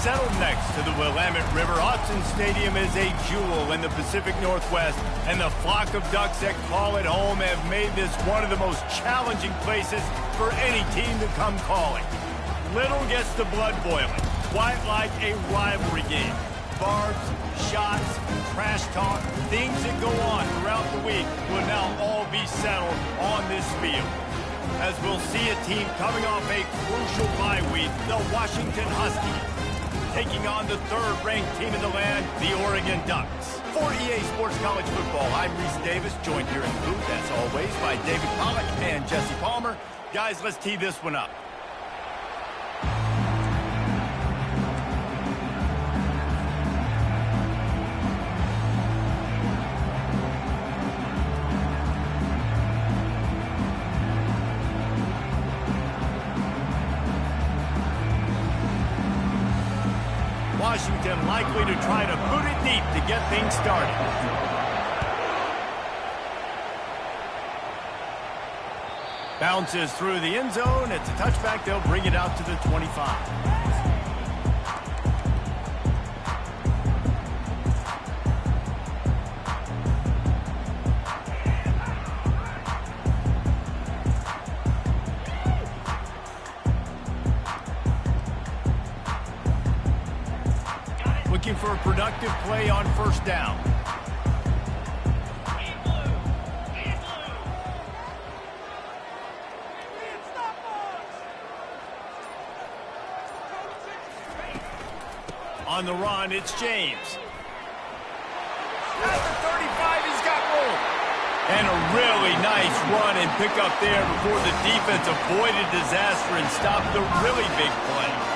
Settled next to the Willamette River, Autzen Stadium is a jewel in the Pacific Northwest, and the flock of Ducks that call it home have made this one of the most challenging places for any team to come calling. Little gets the blood boiling, quite like a rivalry game. Barbs, shots, trash talk, things that go on throughout the week will now all be settled on this field. As we'll see a team coming off a crucial bye week, the Washington Huskies, taking on the third-ranked team in the land, the Oregon Ducks. For EA Sports College Football, I'm Reese Davis, joined here in the booth, as always, by David Pollack and Jesse Palmer. Guys, let's tee this one up. Washington likely to try to boot it deep to get things started. Bounces through the end zone. It's a touchback. They'll bring it out to the 25. Looking for a productive play on first down. On the run, it's James. At the 35, he's got room. And a really nice run and pick up there before the defense avoided disaster and stopped the really big play.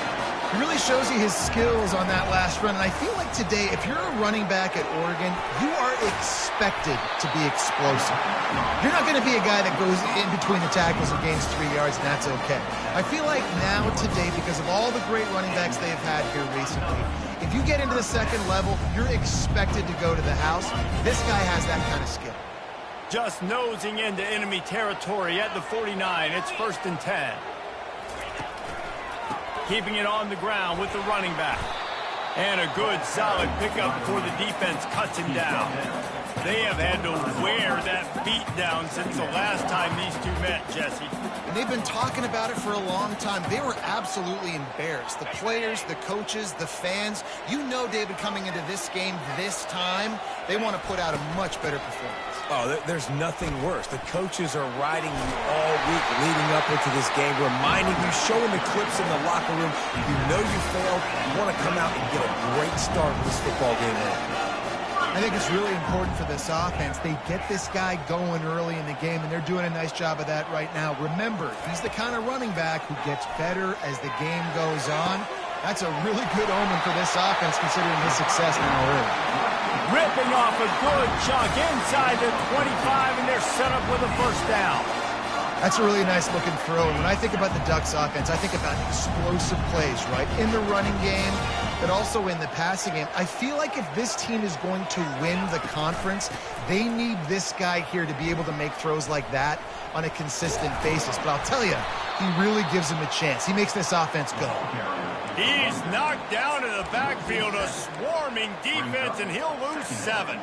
He really shows you his skills on that last run, and I feel like today, if you're a running back at Oregon, you are expected to be explosive. You're not going to be a guy that goes in between the tackles and gains 3 yards, and that's okay. I feel like now today, because of all the great running backs they have had here recently, if you get into the second level, you're expected to go to the house. This guy has that kind of skill. Just nosing into enemy territory at the 49. It's 1st and 10. Keeping it on the ground with the running back. And a good, solid pickup before the defense cuts him down. They have had to wear that beat down since the last time these two met, Jesse. And they've been talking about it for a long time. They were absolutely embarrassed. The players, the coaches, the fans. You know, David, coming into this game this time, they want to put out a much better performance. Oh, there's nothing worse. The coaches are riding you all week leading up into this game, reminding you, showing the clips in the locker room. You know you failed. You want to come out and get a great start with this football game. I think it's really important for this offense. They get this guy going early in the game, and they're doing a nice job of that right now. Remember, he's the kind of running back who gets better as the game goes on. That's a really good omen for this offense, considering his success now early. Ripping off a good chunk inside the 25, and they're set up with a first down. That's a really nice looking throw. And when I think about the Ducks offense, I think about explosive plays, right? In the running game, but also in the passing game. I feel like if this team is going to win the conference, they need this guy here to be able to make throws like that on a consistent basis. But I'll tell you, he really gives him a chance. He makes this offense go. He's knocked down in the backfield, a swarming defense, and he'll lose 7.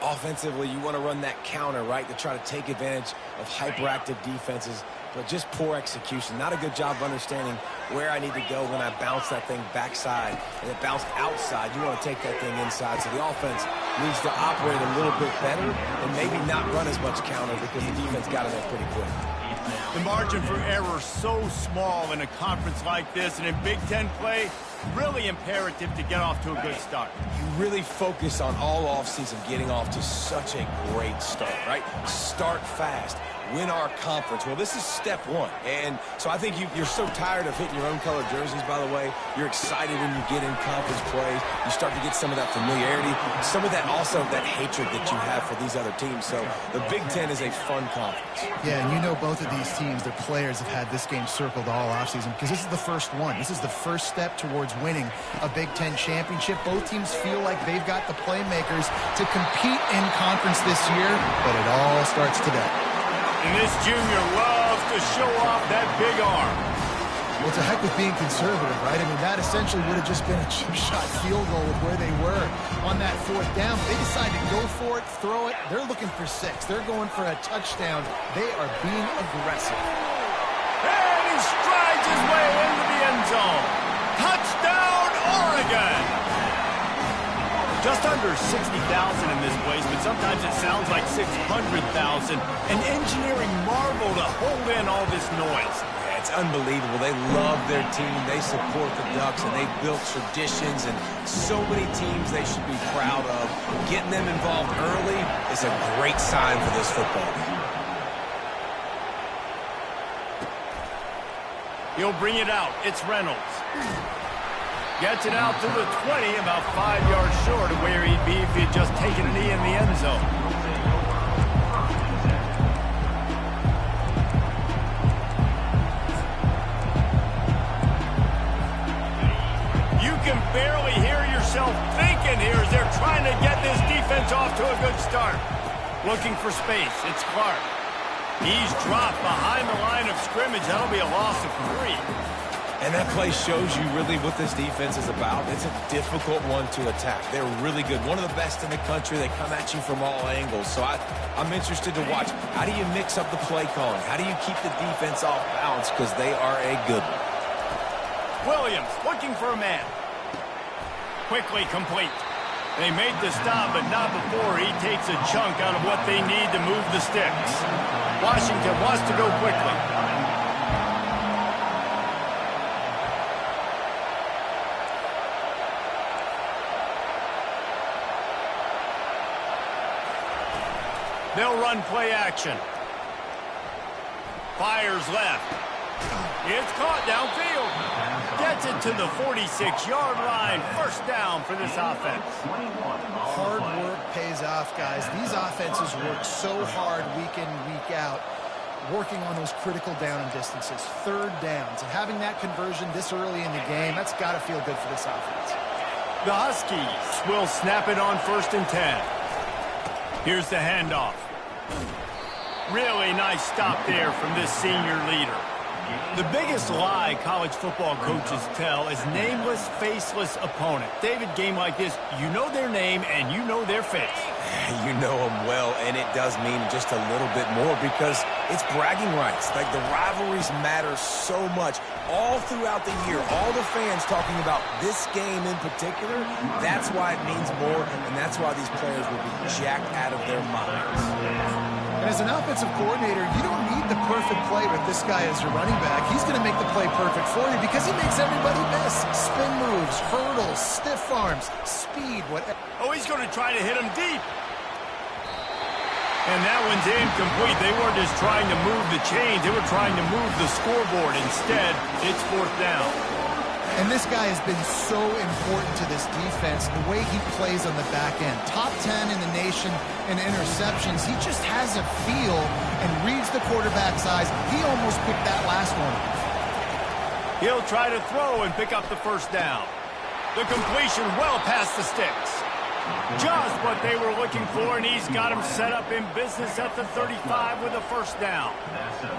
Offensively, you want to run that counter, right, to try to take advantage of hyperactive defenses, but just poor execution. Not a good job of understanding where I need to go when I bounce that thing backside and it bounced outside. You want to take that thing inside. So the offense needs to operate a little bit better and maybe not run as much counter because the defense got it there pretty quick. The margin for error so small in a conference like this, and in Big Ten play, really imperative to get off to a good start. You really focus on all offseason getting off to such a great start, right? Start fast. Win our conference. Well, this is step one. And so I think you're so tired of hitting your own color jerseys, by the way. You're excited when you get in conference play. You start to get some of that familiarity, some of that also that hatred that you have for these other teams. So the Big Ten is a fun conference. Yeah, and you know both of these teams, their players have had this game circled all offseason because this is the first one. This is the first step towards winning a Big Ten championship. Both teams feel like they've got the playmakers to compete in conference this year, but it all starts today. And this junior loves to show off that big arm. Well, to heck with being conservative, right? I mean, that essentially would have just been a chip shot field goal with where they were on that 4th down. They decided to go for it, throw it. They're looking for 6. They're going for a touchdown. They are being aggressive. And he strides his way into the end zone. Touchdown, Oregon! Just under 60,000 in this place, but sometimes it sounds like 600,000. An engineering marvel to hold in all this noise. It's unbelievable. They love their team. They support the Ducks, and they've built traditions and so many teams they should be proud of. Getting them involved early is a great sign for this football team. He'll bring it out. It's Reynolds. Gets it out to the 20, about 5 yards short of where he'd be if he had just taken a knee in the end zone. You can barely hear yourself thinking here as they're trying to get this defense off to a good start. Looking for space. It's Clark. He's dropped behind the line of scrimmage. That'll be a loss of 3. And that play shows you really what this defense is about. It's a difficult one to attack. They're really good. One of the best in the country. They come at you from all angles. So I'm interested to watch. How do you mix up the play calling? How do you keep the defense off balance? Because they are a good one. Williams looking for a man. Quickly complete. They make the stop, but not before he takes a chunk out of what they need to move the sticks. Washington wants to go quickly. They'll run play action. Fires left. It's caught downfield. Gets it to the 46-yard line. First down for this offense. Hard work pays off, guys. These offenses work so hard week in, week out, working on those critical down and distances, 3rd downs. And having that conversion this early in the game, that's got to feel good for this offense. The Huskies will snap it on 1st and 10. Here's the handoff. Really nice stop there from this senior leader. The biggest lie college football coaches tell is nameless, faceless opponent. David, game like this, you know their name and you know their face. You know them well, and it does mean just a little bit more because it's bragging rights. Like, the rivalries matter so much. All throughout the year, all the fans talking about this game in particular, that's why it means more, and that's why these players will be jacked out of their minds. And as an offensive coordinator, you don't need the perfect play with this guy as your running back. He's going to make the play perfect for you because he makes everybody miss. Spin moves, hurdles, stiff arms, speed, whatever. Oh, he's going to try to hit him deep. And that one's incomplete. They weren't just trying to move the chains. They were trying to move the scoreboard. Instead, it's 4th down. And this guy has been so important to this defense, the way he plays on the back end. Top 10 in the nation in interceptions. He just has a feel and reads the quarterback's eyes. He almost picked that last one. He'll try to throw and pick up the 1st down. The completion well past the sticks. Just what they were looking for, and he's got him set up in business at the 35 with a 1st down.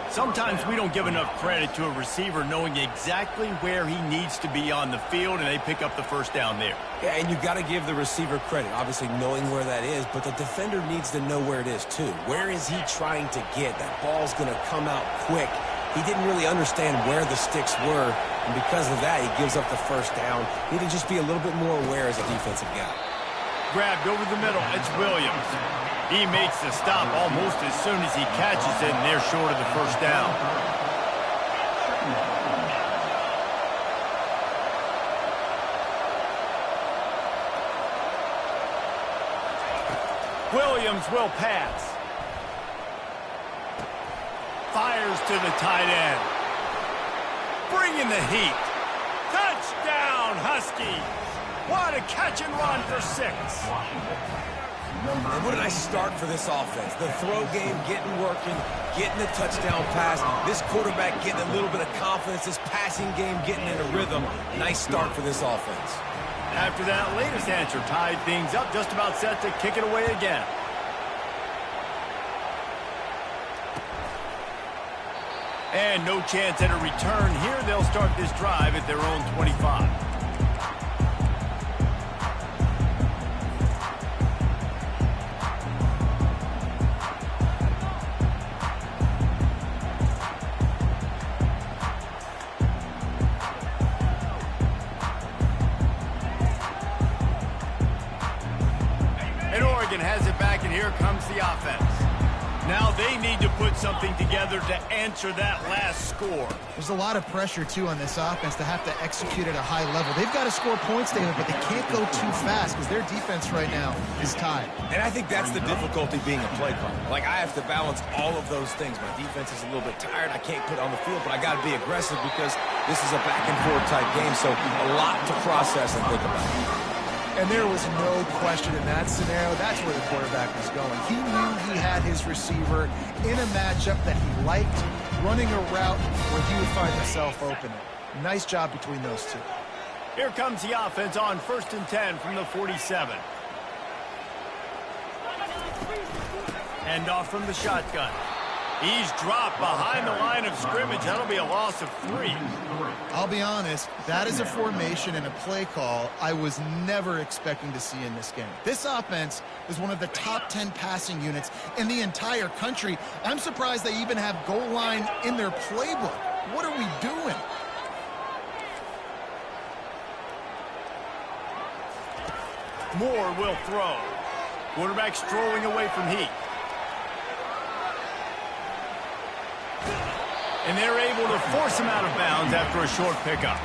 Sometimes we don't give enough credit to a receiver knowing exactly where he needs to be on the field, and they pick up the 1st down there. Yeah, and you've got to give the receiver credit, obviously knowing where that is, but the defender needs to know where it is too. Where is he trying to get? That ball's going to come out quick. He didn't really understand where the sticks were, and because of that, he gives up the 1st down. Need to just be a little bit more aware as a defensive guy. Grabbed over the middle. It's Williams. He makes the stop almost as soon as he catches it, and they're short of the 1st down. Williams will pass. Fires to the tight end. Bringing the heat. Touchdown, Huskies. What a catch and run for 6. And what a nice start for this offense. The throw game getting working, getting the touchdown pass. This quarterback getting a little bit of confidence. This passing game getting in a rhythm. Nice start for this offense. After that latest answer tied things up, just about set to kick it away again. And no chance at a return here. They'll start this drive at their own 25. And Oregon has it back, and here comes the offense. Now they need to put something together to answer that last score. There's a lot of pressure, too, on this offense to have to execute at a high level. They've got to score points, David, but they can't go too fast because their defense right now is tied. And I think that's the difficulty being a play caller. Like, I have to balance all of those things. My defense is a little bit tired. I can't put it on the field, but I got to be aggressive because this is a back-and-forth type game, so a lot to process and think about. And there was no question in that scenario. That's where the quarterback was going. He knew he had his receiver in a matchup that he liked, running a route where he would find himself open. Nice job between those two. Here comes the offense on 1st and 10 from the 47. Hand off from the shotgun. He's dropped behind the line of scrimmage. That'll be a loss of 3. I'll be honest, that is a formation and a play call I was never expecting to see in this game. This offense is one of the top 10 passing units in the entire country. I'm surprised they even have goal line in their playbook. What are we doing? Moore will throw. Quarterback strolling away from Heath. And they're able to force him out of bounds after a short pickup.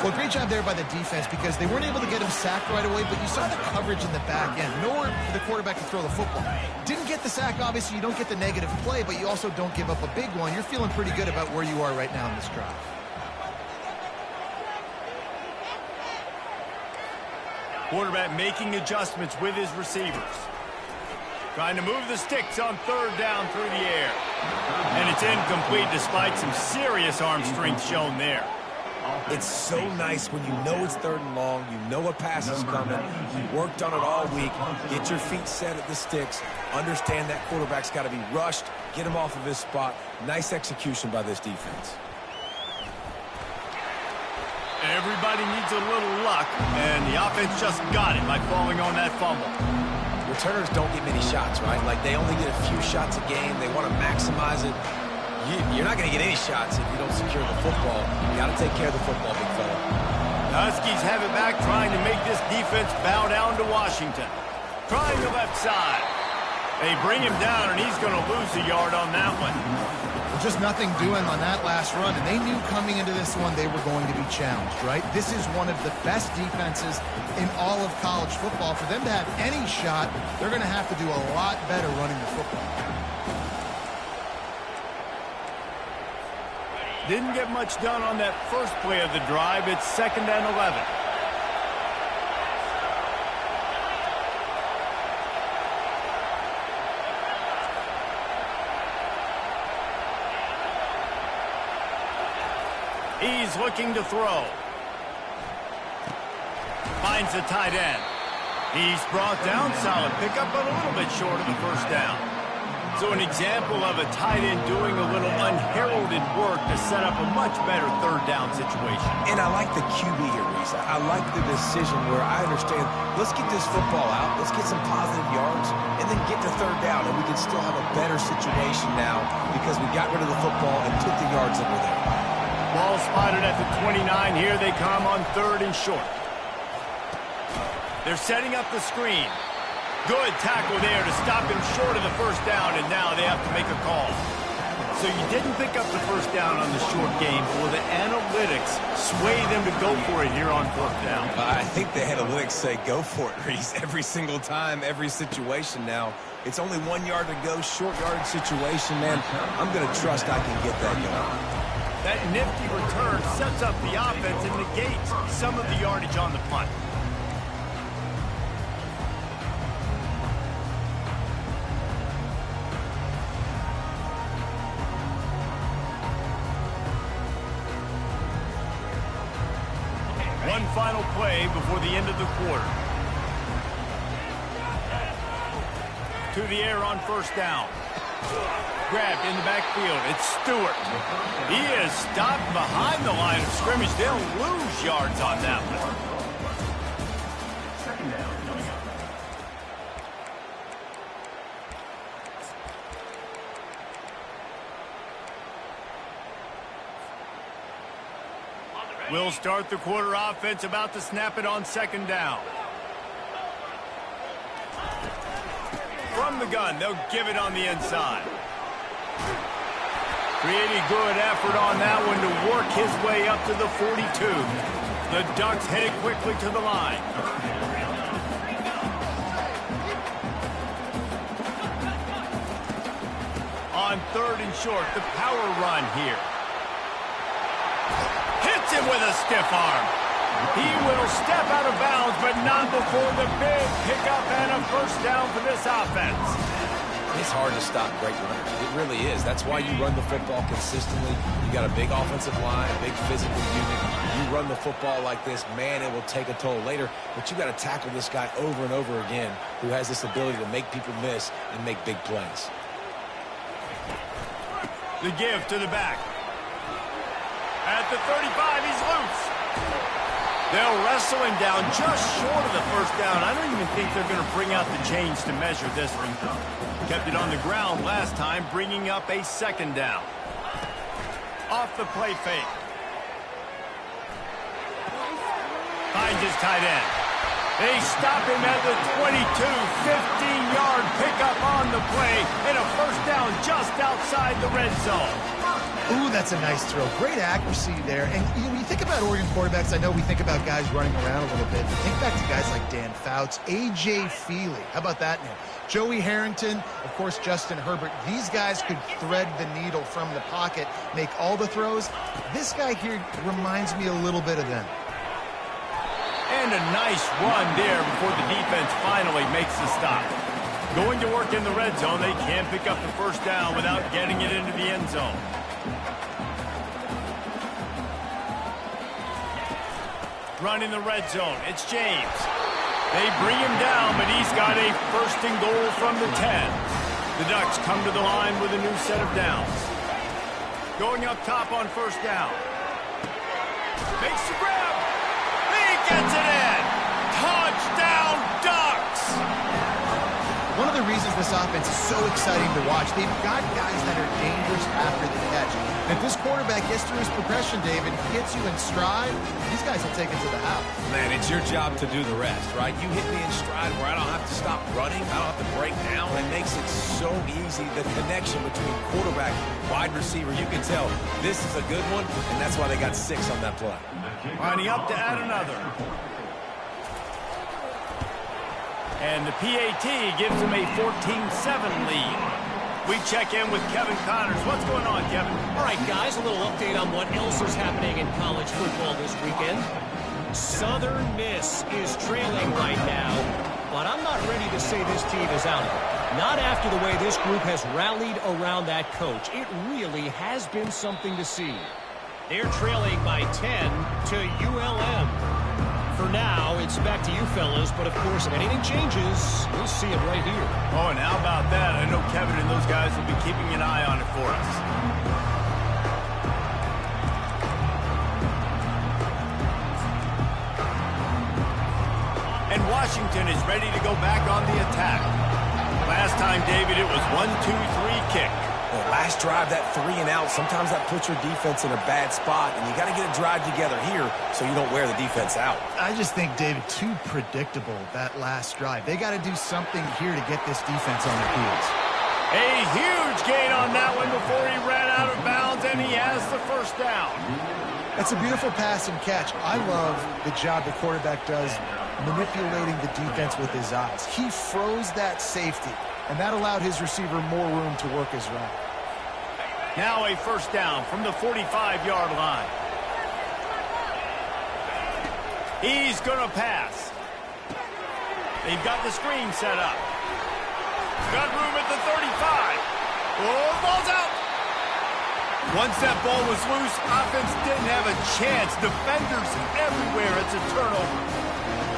Well, great job there by the defense because they weren't able to get him sacked right away, but you saw the coverage in the back end. Nowhere for the quarterback to throw the football. Didn't get the sack, obviously. You don't get the negative play, but you also don't give up a big one. You're feeling pretty good about where you are right now in this drive. Quarterback making adjustments with his receivers. Trying to move the sticks on 3rd down through the air. And it's incomplete despite some serious arm strength shown there. It's so nice when you know it's 3rd and long, you know a pass is coming, you worked on it all week, get your feet set at the sticks, understand that quarterback's got to be rushed, get him off of his spot. Nice execution by this defense. Everybody needs a little luck, and the offense just got it by falling on that fumble. Returners don't get many shots, right? Like, they only get a few shots a game. They want to maximize it. You're not going to get any shots if you don't secure the football. You got to take care of the football, big fella. The Huskies have it back, trying to make this defense bow down to Washington. Trying the left side. They bring him down, and he's going to lose a yard on that one. Just nothing doing on that last run, and they knew coming into this one they were going to be challenged, right? This is one of the best defenses in all of college football. For them to have any shot, they're going to have to do a lot better running the football. Didn't get much done on that first play of the drive. It's 2nd and 11. He's looking to throw. Finds the tight end. He's brought down, solid pickup, but a little bit short of the 1st down. So an example of a tight end doing a little unheralded work to set up a much better 3rd down situation. And I like the QB here, Reese. I like the decision where I understand, let's get this football out, let's get some positive yards, and then get to 3rd down, and we can still have a better situation now because we got rid of the football and took the yards that were there. Ball spotted at the 29. Here they come on 3rd and short. They're setting up the screen. Good tackle there to stop him short of the 1st down, and now they have to make a call. So you didn't pick up the 1st down on the short game. Will the analytics sway them to go for it here on 4th down? I think the analytics say go for it, Reese. Every single time, every situation now. It's only 1 yard to go, short yardage situation, man. I'm going to trust I can get that going. That nifty return sets up the offense and negates some of the yardage on the punt. One final play before the end of the quarter. To the air on 1st down. Grabbed in the backfield. It's Stewart. He is stopped behind the line of scrimmage. They'll lose yards on that one. We'll start the quarter offense, about to snap it on second down. From the gun, they'll give it on the inside. Pretty good effort on that one to work his way up to the 42. The Ducks headed quickly to the line. On third and short, the power run here. Hits him with a stiff arm. He will step out of bounds, but not before the big pickup and a first down for this offense. It's hard to stop great runners. It really is. That's why you run the football consistently. You got a big offensive line, a big physical unit. You run the football like this, man, it will take a toll later. But you got to tackle this guy over and over again who has this ability to make people miss and make big plays. The give to the back. At the 35, he's loose. They'll wrestle him down just short of the first down. I don't even think they're going to bring out the chains to measure this one. Kept it on the ground last time, bringing up a second down. Off the play fake. Finds his tight end. They stop him at the 22, 15-yard pickup on the play, and a first down just outside the red zone. Ooh, that's a nice throw. Great accuracy there. And you think about Oregon quarterbacks, I know we think about guys running around a little bit, but think back to guys like Dan Fouts, A.J. Feely. How about that name? Joey Harrington, of course, Justin Herbert. These guys could thread the needle from the pocket, make all the throws. This guy here reminds me a little bit of them. And a nice run there before the defense finally makes the stop. Going to work in the red zone, they can't pick up the first down without getting it into the end zone. Run in the red zone. It's James. They bring him down, but he's got a first and goal from the 10. The Ducks come to the line with a new set of downs. Going up top on first down. Makes the grab. He gets it in. Touchdown, Ducks! One of the reasons this offense is so exciting to watch, they've got guys that are dangerous after the catch. And if this quarterback gets through his progression, David, gets you in stride, these guys will take it to the house. Man, it's your job to do the rest, right? You hit me in stride where I don't have to stop running. I don't have to break down. It makes it so easy. The connection between quarterback, wide receiver, you can tell this is a good one, and that's why they got 6 on that play. Lining up to add another. And the PAT gives them a 14-7 lead. We check in with Kevin Connors. What's going on, Kevin? All right, guys, a little update on what else is happening in college football this weekend. Southern Miss is trailing right now, but I'm not ready to say this team is out of it. Not after the way this group has rallied around that coach. It really has been something to see. They're trailing by 10 to ULM. For now, it's back to you fellas, but of course, if anything changes, we'll see it right here. Oh, and how about that? I know Kevin and those guys will be keeping an eye on it for us. And Washington is ready to go back on the attack. Last time, David, it was 1-2-3 kick. Well, last drive, that 3 and out, sometimes that puts your defense in a bad spot, and you got to get a drive together here so you don't wear the defense out. I just think, David, too predictable, that last drive. They got to do something here to get this defense on their heels. A huge gain on that one before he ran out of bounds, and he has the first down. That's a beautiful pass and catch. I love the job the quarterback does manipulating the defense with his eyes. He froze that safety, and that allowed his receiver more room to work his route. Now a first down from the 45-yard line. He's going to pass. They've got the screen set up. Got room at the 35. Oh, ball's out. Once that ball was loose, offense didn't have a chance. Defenders everywhere. It's a turnover.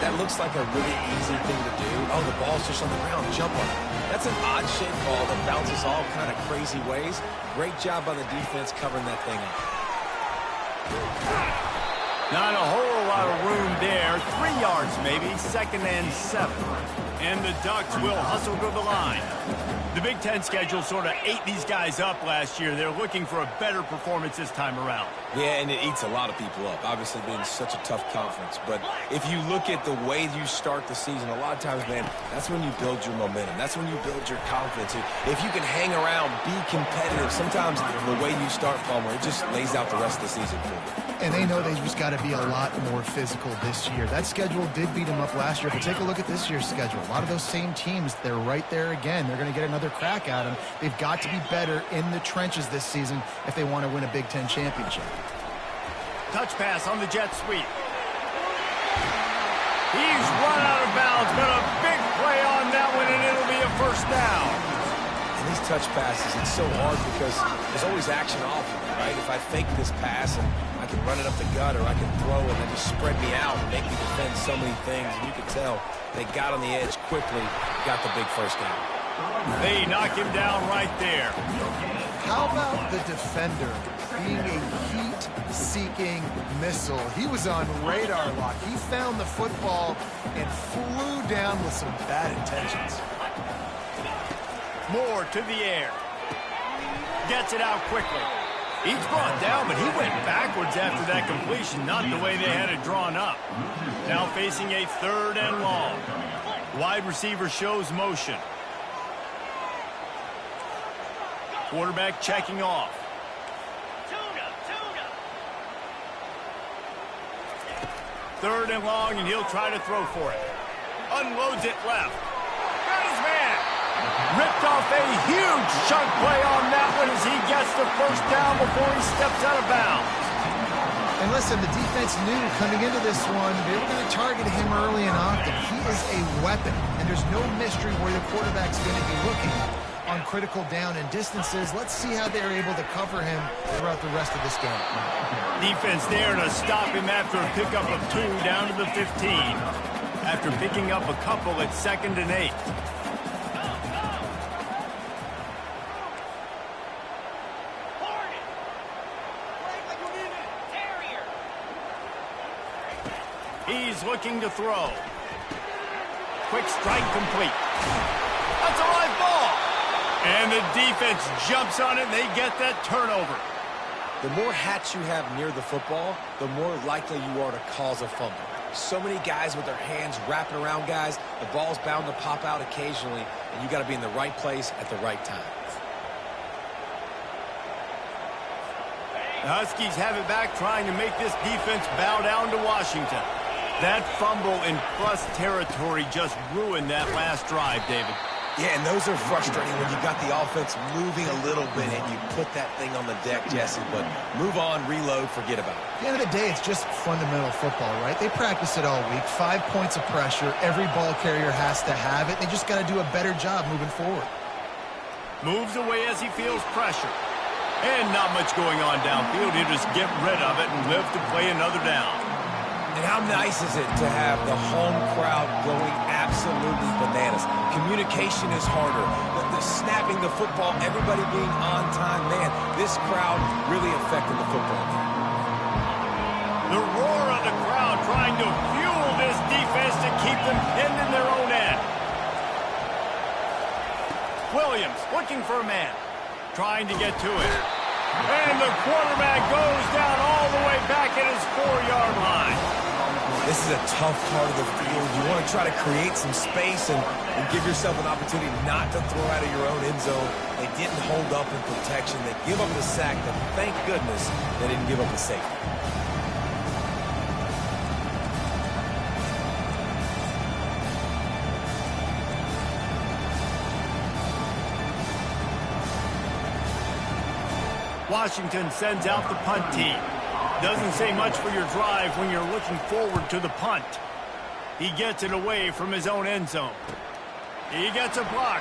That looks like a really easy thing to do. Oh, the ball's just on the ground. Jump on it. That's an odd-shaped ball that bounces all kind of crazy ways. Great job by the defense covering that thing up. Not a whole lot of room there. 3 yards maybe, 2nd and 7. And the Ducks will hustle to the line. The Big Ten schedule sort of ate these guys up last year. They're looking for a better performance this time around. Yeah, and it eats a lot of people up, obviously being such a tough conference. But if you look at the way you start the season, a lot of times, man, that's when you build your momentum. That's when you build your confidence. If you can hang around, be competitive, sometimes the way you start, Palmer, it just lays out the rest of the season for you. And they know they just got to be a lot more physical this year. That schedule did beat them up last year, but take a look at this year's schedule. A lot of those same teams, they're right there again. They're going to get another crack at them. They've got to be better in the trenches this season if they want to win a Big Ten championship. Touch pass on the jet sweep. He's run out of bounds, but a big play on that one, and it'll be a first down. And these touch passes, it's so hard because there's always action off of it, right? If I fake this pass and I can run it up the gut or I can throw it and then just spread me out and make me defend so many things, and you can tell they got on the edge quickly, got the big first down. They knock him down right there. How about the defender being a heat-seeking missile? He was on radar lock. He found the football and flew down with some bad intentions. Moore to the air. Gets it out quickly. He's brought down, but he went backwards after that completion, not the way they had it drawn up. Now facing a 3rd and long. Wide receiver shows motion. Quarterback checking off. Third and long, and he'll try to throw for it. Unloads it left. Got his man. Ripped off a huge chunk play on that one as he gets the first down before he steps out of bounds. And listen, the defense knew coming into this one, they were going to target him early and often. He is a weapon, and there's no mystery where the quarterback's going to be looking on critical down and distances. Let's see how they're able to cover him throughout the rest of this game. Defense there to stop him after a pickup of 2 down to the 15. After picking up a couple at 2nd and 8. He's looking to throw. Quick strike complete. That's a live ball. And the defense jumps on it, and they get that turnover. The more hats you have near the football, the more likely you are to cause a fumble. So many guys with their hands wrapping around guys, the ball's bound to pop out occasionally, and you got to be in the right place at the right time. The Huskies have it back, trying to make this defense bow down to Washington. That fumble in plus territory just ruined that last drive, David. Yeah, and those are frustrating when you got the offense moving a little bit and you put that thing on the deck, Jesse. But move on, reload, forget about it. At the end of the day, it's just fundamental football, right? They practice it all week. 5 points of pressure. Every ball carrier has to have it. They just got to do a better job moving forward. Moves away as he feels pressure. And not much going on downfield. He'll just get rid of it and live to play another down. And how nice is it to have the home crowd going absolutely bananas? Communication is harder. The snapping the football, everybody being on time. Man, this crowd really affected the football game. The roar of the crowd trying to fuel this defense to keep them pinned in their own end. Williams looking for a man. Trying to get to it. And the quarterback goes down all the way back at his 4-yard line. This is a tough part of the field. You want to try to create some space and give yourself an opportunity not to throw out of your own end zone. They didn't hold up in protection. They give up the sack, but thank goodness they didn't give up the safety. Washington sends out the punt team. Doesn't say much for your drive when you're looking forward to the punt. He gets it away from his own end zone. He gets a block.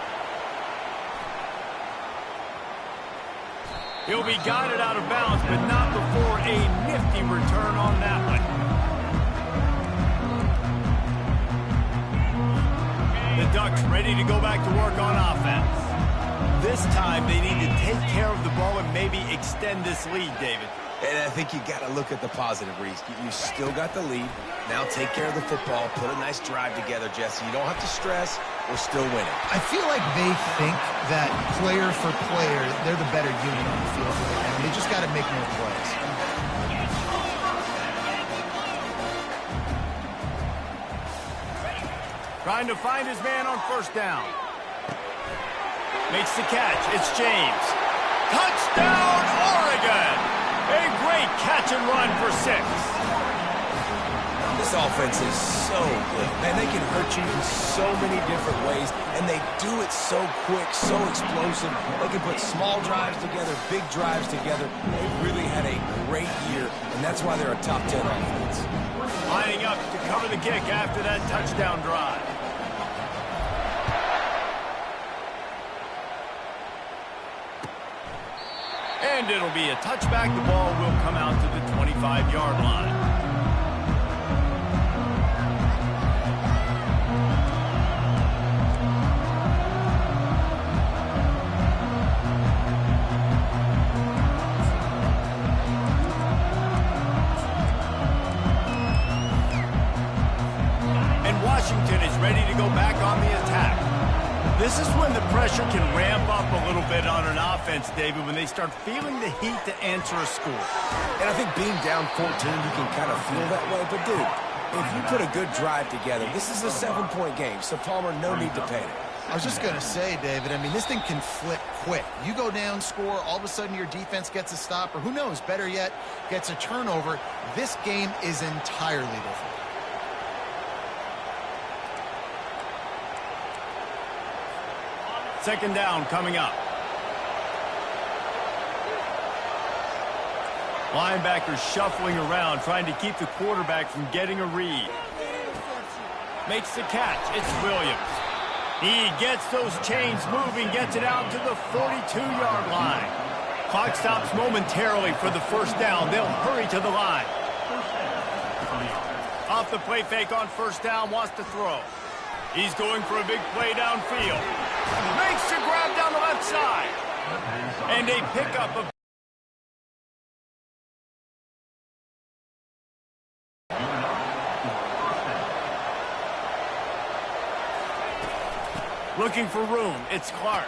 He'll be guided out of bounds, but not before a nifty return on that one. The Ducks ready to go back to work on offense. This time, they need to take care of the ball and maybe extend this lead, David. And I think you got to look at the positive, Reese. You still got the lead. Now take care of the football. Put a nice drive together, Jesse. You don't have to stress. We're still winning. I feel like they think that player for player, they're the better unit on the field right now. They just got to make more plays. Trying to find his man on first down. Makes the catch. It's James. Touchdown, Oregon! A great catch and run for 6. This offense is so good. Man, they can hurt you in so many different ways, and they do it so quick, so explosive. They can put small drives together, big drives together. They really had a great year, and that's why they're a top 10 offense. Lining up to cover the kick after that touchdown drive. And it'll be a touchback. The ball will come out to the 25-yard line. And Washington is ready to go back on the attack. This is when the pressure can ramp up a little bit on an offense, David, when they start feeling the heat to answer a score. And I think being down 14, you can kind of feel that way. But, dude, if you put a good drive together, this is a 7-point game, so Palmer, no need to panic. I was just going to say, David, I mean, this thing can flip quick. You go down, score, all of a sudden your defense gets a stop, or who knows, better yet, gets a turnover. This game is entirely different. Second down coming up. Linebackers shuffling around, trying to keep the quarterback from getting a read. Makes the catch. It's Williams. He gets those chains moving, gets it out to the 42-yard line. Clock stops momentarily for the first down. They'll hurry to the line. Off the play fake on first down, wants to throw. He's going for a big play downfield. Makes the grab down the left side. And a pickup of... Looking for room. It's Clark.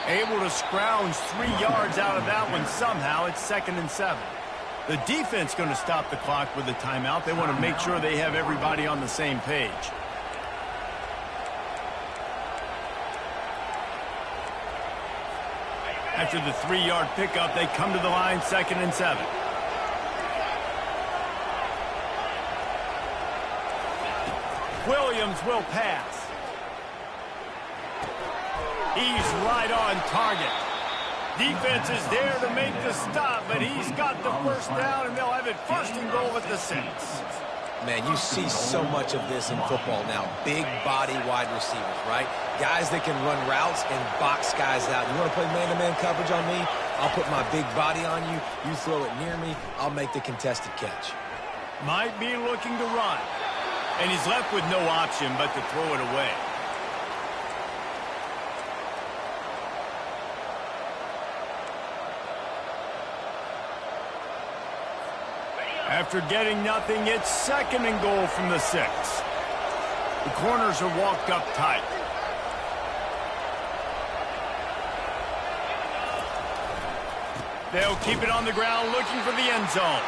Able to scrounge 3 yards out of that one somehow. It's 2nd and 7. The defense going to stop the clock with a timeout. They want to make sure they have everybody on the same page. After the 3-yard pickup, they come to the line, 2nd and 7. Williams will pass. He's right on target. Defense is there to make the stop, but he's got the first down, and they'll have it 1st and goal at the 6. Man, you see so much of this in football now. Big body wide receivers, right? Guys that can run routes and box guys out. You want to play man-to-man coverage on me? I'll put my big body on you. You throw it near me, I'll make the contested catch. Might be looking to run. And he's left with no option but to throw it away. After getting nothing, it's 2nd and goal from the 6. The corners are walked up tight. They'll keep it on the ground looking for the end zone.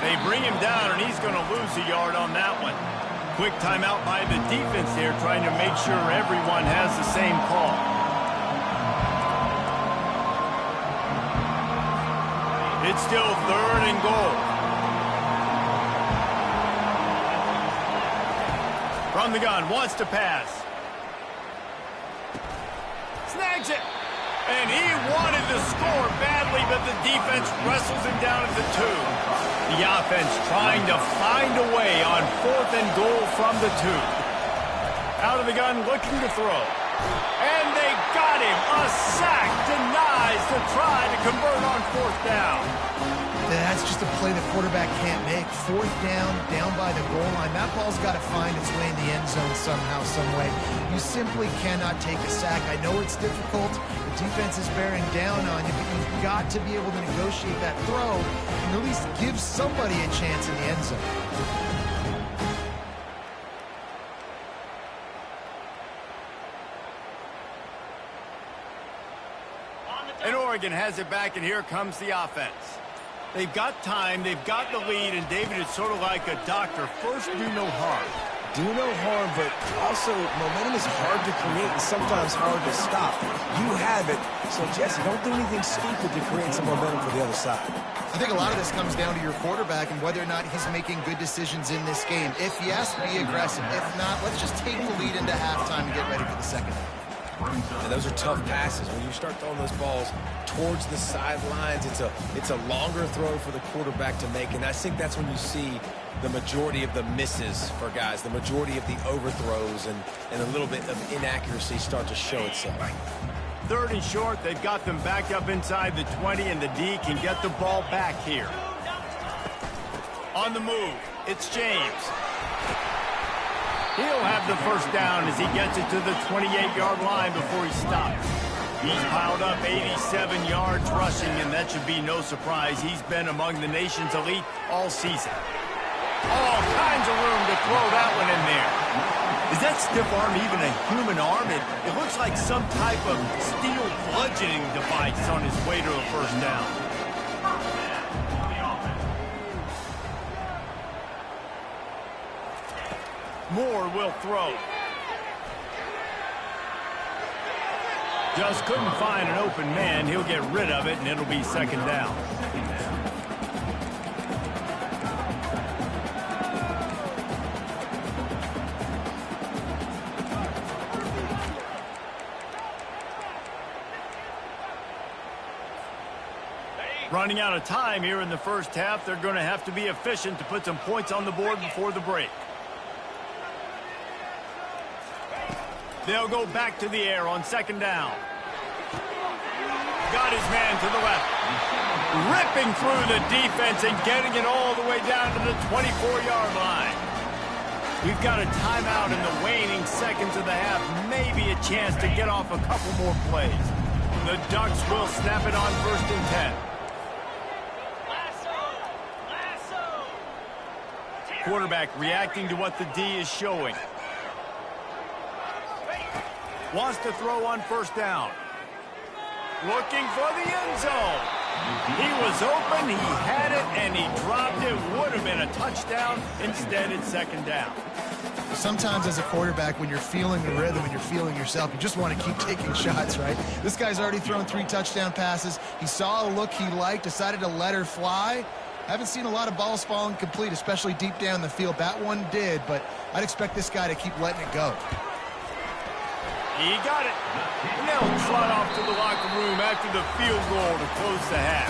They bring him down, and he's going to lose a yard on that one. Quick timeout by the defense there, trying to make sure everyone has the same call. It's still 3rd and goal. From the gun, wants to pass. Snags it. And he wanted to score badly, but the defense wrestles him down at the 2. The offense trying to find a way on 4th and goal from the 2. Out of the gun, looking to throw. And they got him. A sack denies to try to convert on 4th down. That's just a play the quarterback can't make. Fourth down, down by the goal line. That ball's got to find its way in the end zone somehow, some way. You simply cannot take a sack. I know it's difficult. The defense is bearing down on you, but you've got to be able to negotiate that throw and at least give somebody a chance in the end zone. And Oregon has it back, and here comes the offense. They've got time, they've got the lead, and David, it's sort of like a doctor. First, do no harm. Do no harm, but also momentum is hard to create and sometimes hard to stop. You have it, so Jesse, don't do anything stupid to create some momentum for the other side. I think a lot of this comes down to your quarterback and whether or not he's making good decisions in this game. If yes, be aggressive. If not, let's just take the lead into halftime and get ready for the second half. And those are tough passes. When you start throwing those balls towards the sidelines, it's a longer throw for the quarterback to make, and I think that's when you see the majority of the misses for guys, the majority of the overthrows and a little bit of inaccuracy start to show itself. Third and short, they've got them back up inside the 20, and the D can get the ball back here. On the move, it's James. He'll have the first down as he gets it to the 28-yard line before he stops. He's piled up 87 yards rushing, and that should be no surprise. He's been among the nation's elite all season. All kinds of room to throw that one in there. Is that stiff arm even a human arm? It looks like some type of steel bludgeoning device on his way to a first down. Moore will throw. Just couldn't find an open man. He'll get rid of it, and it'll be second down. Running out of time here in the first half. They're going to have to be efficient to put some points on the board before the break. They'll go back to the air on second down. Got his man to the left. Ripping through the defense and getting it all the way down to the 24-yard line. We've got a timeout in the waning seconds of the half. Maybe a chance to get off a couple more plays. The Ducks will snap it on first and 10. Quarterback reacting to what the D is showing. Wants to throw on first down. Looking for the end zone. He was open, he had it, and he dropped it. Would have been a touchdown. Instead, it's second down. Sometimes as a quarterback, when you're feeling the rhythm and you're feeling yourself, you just want to keep taking shots, right? This guy's already thrown 3 touchdown passes. He saw a look he liked, decided to let her fly. Haven't seen a lot of balls falling complete, especially deep down the field. That one did, but I'd expect this guy to keep letting it go. He got it. And they'll trot off to the locker room after the field goal to close the half.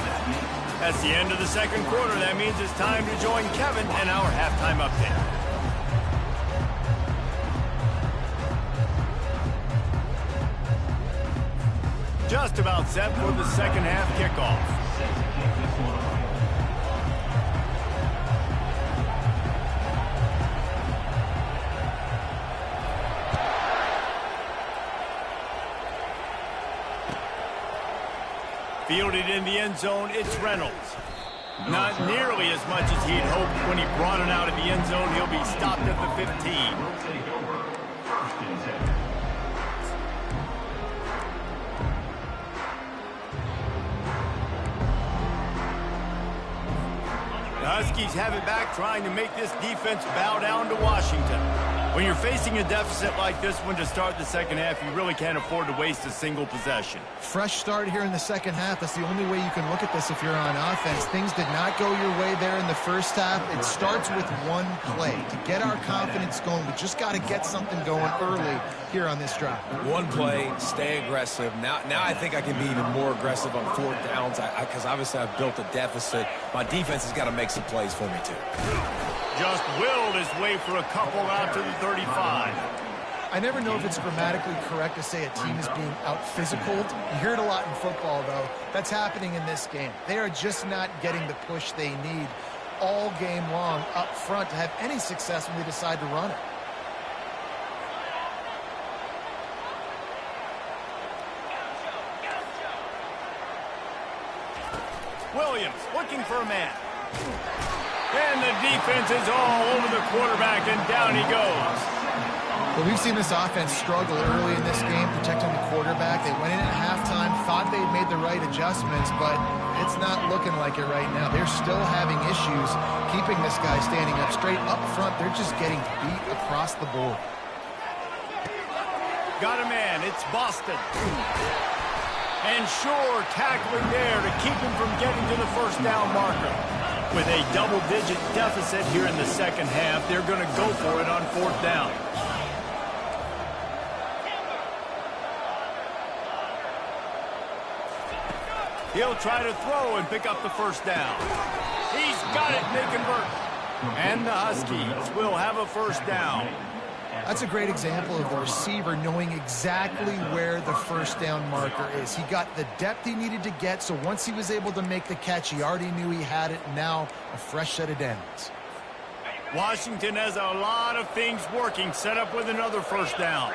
That's the end of the second quarter. That means it's time to join Kevin and our halftime update. Just about set for the second half kickoff. Fielded in the end zone, it's Reynolds. Not nearly as much as he'd hoped when he brought it out of the end zone. He'll be stopped at the 15. The Huskies have it back, trying to make this defense bow down to Washington. When you're facing a deficit like this one to start the second half, you really can't afford to waste a single possession. Fresh start here in the second half. That's the only way you can look at this if you're on offense. Things did not go your way there in the first half. It starts with one play. To get our confidence going, we just got to get something going early here on this drive. One play, stay aggressive. Now I think I can be even more aggressive on fourth downs because obviously I've built a deficit. My defense has got to make some plays for me too. Just willed his way for a couple out to the 35. I I never know if it's grammatically correct to say a team is being out-physicaled. You hear it a lot in football, though. That's happening in this game. They are just not getting the push they need all game long up front to have any success when they decide to run it. Williams looking for a man. And the defense is all over the quarterback, and down he goes. Well, we've seen this offense struggle early in this game protecting the quarterback. They went in at halftime, thought they'd made the right adjustments, but it's not looking like it right now. They're still having issues keeping this guy standing up straight. Up front, they're just getting beat across the board. Got a man. It's Boston. And Shore tackling there to keep him from getting to the first down marker. With a double-digit deficit here in the second half, they're going to go for it on fourth down. He'll try to throw and pick up the first down. He's got it, and they convert. And the Huskies will have a first down. That's a great example of the receiver knowing exactly where the first down marker is. He got the depth he needed to get, so once he was able to make the catch, he already knew he had it. Now, a fresh set of downs. Washington has a lot of things working, set up with another first down.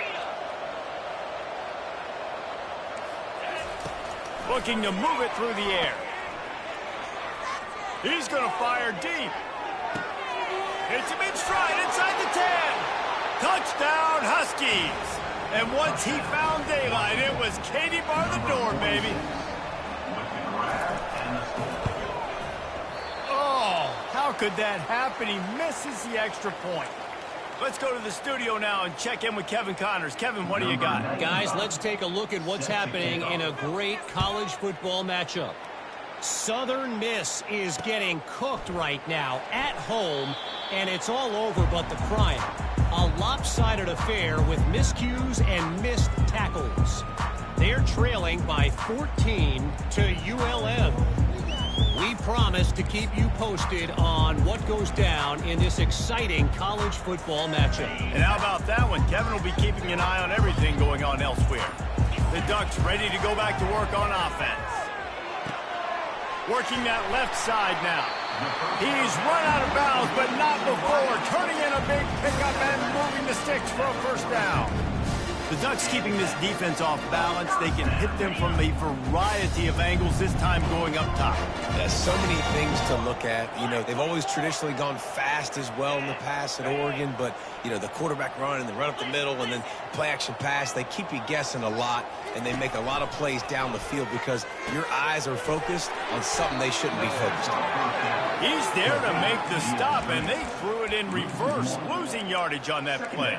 Looking to move it through the air. He's going to fire deep. Hits him in stride inside the 10. Touchdown, Huskies. And once he found daylight, it was Katie bar the door, baby. Oh, how could that happen? He misses the extra point. Let's go to the studio now and check in with Kevin Connors. Kevin, what do you got? Guys, let's take a look at what's happening in a great college football matchup. Southern Miss is getting cooked right now at home, and it's all over but the crying. A lopsided affair with miscues and missed tackles. They're trailing by 14 to ULM. We promise to keep you posted on what goes down in this exciting college football matchup. And how about that one? Kevin will be keeping an eye on everything going on elsewhere. The Ducks ready to go back to work on offense. Working that left side now. He's run out of bounds, but not before. Turning in a big pickup and moving the sticks for a first down. The Ducks keeping this defense off balance. They can hit them from a variety of angles, this time going up top. There's so many things to look at. You know, they've always traditionally gone fast as well in the past at Oregon, but, you know, the quarterback run and the run up the middle and then play-action pass, they keep you guessing a lot, and they make a lot of plays down the field because your eyes are focused on something they shouldn't be focused on. He's there to make the stop, and they threw it in reverse, losing yardage on that play.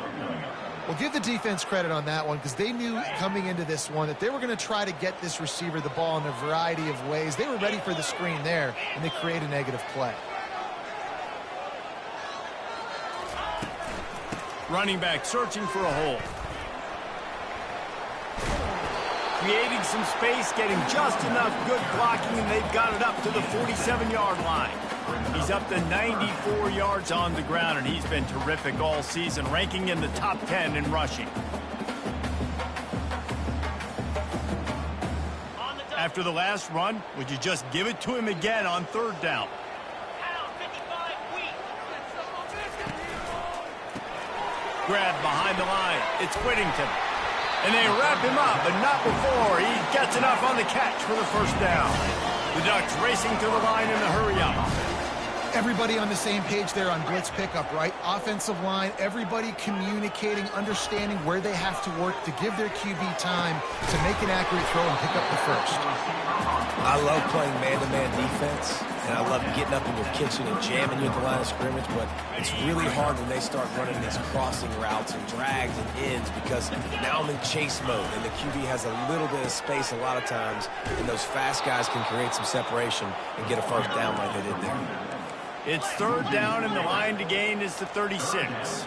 Well, give the defense credit on that one because they knew coming into this one that they were going to try to get this receiver the ball in a variety of ways. They were ready for the screen there, and they create a negative play. Running back searching for a hole. Creating some space, getting just enough good blocking, and they've got it up to the 47-yard line. He's up to 94 yards on the ground, and he's been terrific all season, ranking in the top 10 in rushing. After the last run, would you just give it to him again on third down? Grab behind the line. It's Whittington. And they wrap him up, but not before he gets enough on the catch for the first down. The Ducks racing to the line in the hurry-up. Everybody on the same page there on blitz pickup, right? Offensive line, everybody communicating, understanding where they have to work to give their QB time to make an accurate throw and pick up the first. I love playing man-to-man defense, and I love getting up in your kitchen and jamming you at the line of scrimmage, but it's really hard when they start running these crossing routes and drags and ends because now I'm in chase mode, and the QB has a little bit of space a lot of times, and those fast guys can create some separation and get a first down like they did there. It's third down, and the line to gain is the 36.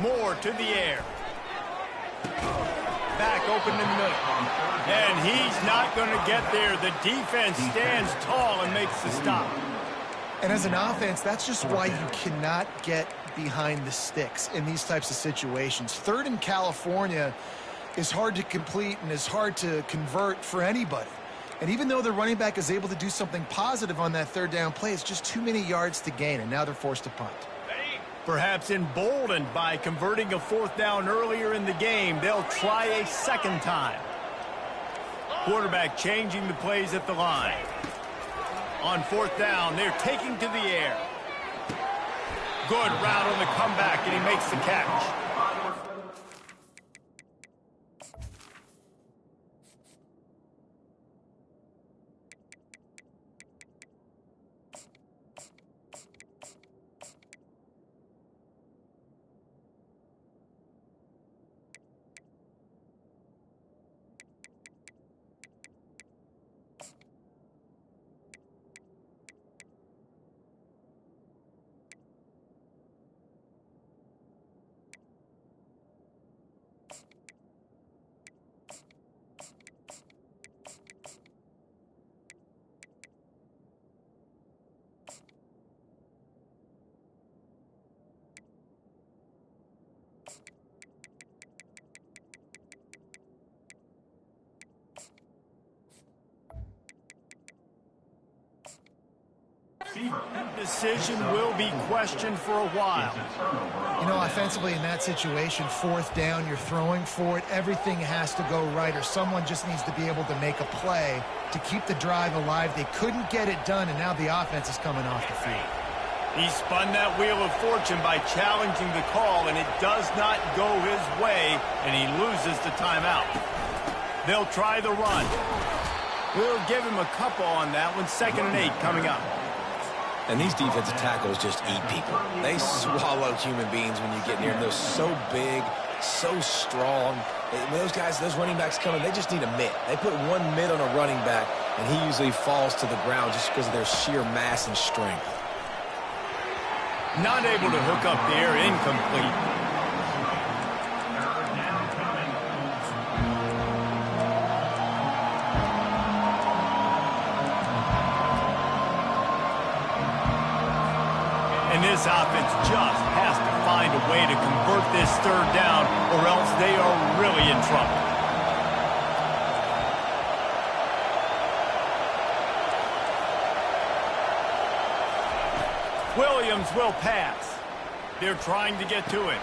Moore to the air. Back open in the middle. And he's not going to get there. The defense stands tall and makes the stop. And as an offense, that's just why you cannot get behind the sticks in these types of situations. Third in California is hard to complete and is hard to convert for anybody. And even though the running back is able to do something positive on that third down play, it's just too many yards to gain, and now they're forced to punt. Perhaps emboldened by converting a fourth down earlier in the game, they'll try a second time. Quarterback changing the plays at the line. On fourth down, they're taking to the air. Good route on the comeback, and he makes the catch. Decision will be questioned for a while. You know, offensively in that situation, fourth down, you're throwing for it. Everything has to go right, or someone just needs to be able to make a play to keep the drive alive. They couldn't get it done, and now the offense is coming off the field. He spun that wheel of fortune by challenging the call, and it does not go his way, and he loses the timeout. They'll try the run. We'll give him a couple on that one. 2nd and 8 coming up. And these defensive tackles just eat people. They swallow human beings when you get near them. They're so big, so strong. When those guys, those running backs come in, they just need a mitt. They put one mitt on a running back, and he usually falls to the ground just because of their sheer mass and strength. Not able to hook up there, incomplete. And this offense just has to find a way to convert this third down, or else they are really in trouble. Williams will pass. They're trying to get to it.